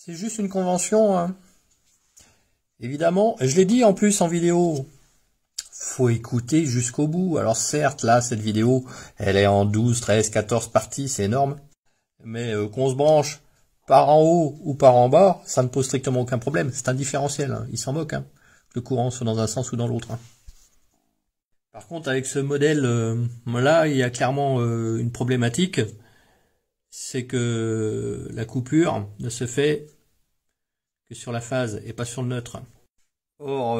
C'est juste une convention, hein. Évidemment, je l'ai dit en plus en vidéo, faut écouter jusqu'au bout. Alors certes, là, cette vidéo, elle est en 12, 13, 14 parties, c'est énorme. Mais qu'on se branche par en haut ou par en bas, ça ne pose strictement aucun problème. C'est un différentiel, hein. Il s'en moque, hein. Que le courant soit dans un sens ou dans l'autre, hein. Par contre, avec ce modèle là, il y a clairement une problématique. C'est que la coupure ne se fait que sur la phase et pas sur le neutre. Or,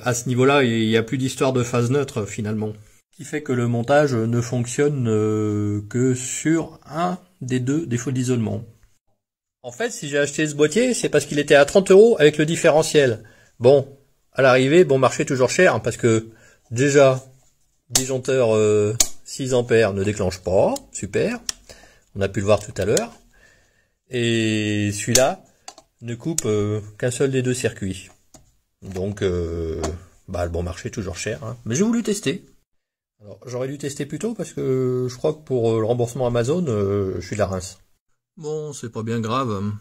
à ce niveau-là, il n'y a plus d'histoire de phase neutre finalement. Ce qui fait que le montage ne fonctionne que sur un des deux défauts d'isolement. En fait, si j'ai acheté ce boîtier, c'est parce qu'il était à 30 € avec le différentiel. Bon, à l'arrivée, bon marché toujours cher, hein, parce que déjà, disjoncteur 6 ampères ne déclenche pas, super. On a pu le voir tout à l'heure. Et celui-là ne coupe qu'un seul des deux circuits. Donc, le bon marché toujours cher, hein. Mais j'ai voulu tester. Alors, j'aurais dû tester plus tôt parce que je crois que pour le remboursement Amazon, je suis de la rince. Bon, c'est pas bien grave.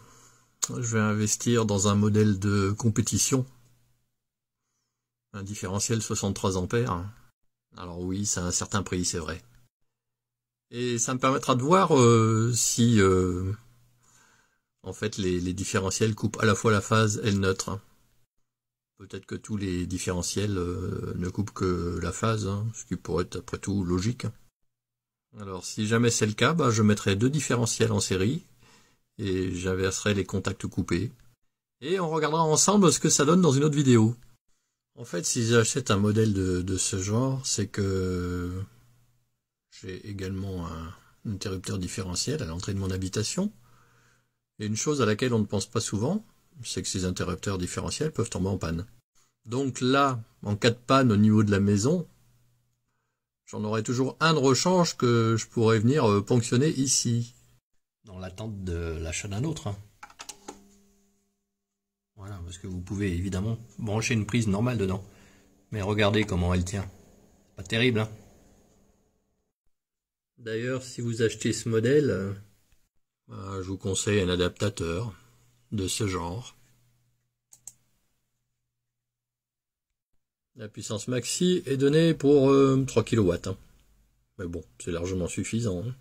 Je vais investir dans un modèle de compétition. Un différentiel 63 ampères. Alors oui, c'est un certain prix, c'est vrai. Et ça me permettra de voir si en fait les différentiels coupent à la fois la phase et le neutre. Peut-être que tous les différentiels ne coupent que la phase, hein, ce qui pourrait être après tout logique. Alors si jamais c'est le cas, je mettrai deux différentiels en série et j'inverserai les contacts coupés. Et on regardera ensemble ce que ça donne dans une autre vidéo. En fait, si j'achète un modèle de ce genre, c'est que j'ai également un interrupteur différentiel à l'entrée de mon habitation. Et une chose à laquelle on ne pense pas souvent, c'est que ces interrupteurs différentiels peuvent tomber en panne. Donc là, en cas de panne au niveau de la maison, j'en aurai toujours un de rechange que je pourrais venir ponctionner ici. Dans l'attente de l'achat d'un autre, hein. Voilà, parce que vous pouvez évidemment brancher une prise normale dedans. Mais regardez comment elle tient. Pas terrible, hein. D'ailleurs, si vous achetez ce modèle, je vous conseille un adaptateur de ce genre. La puissance maxi est donnée pour 3 kW. Hein. Mais bon, c'est largement suffisant. Hein.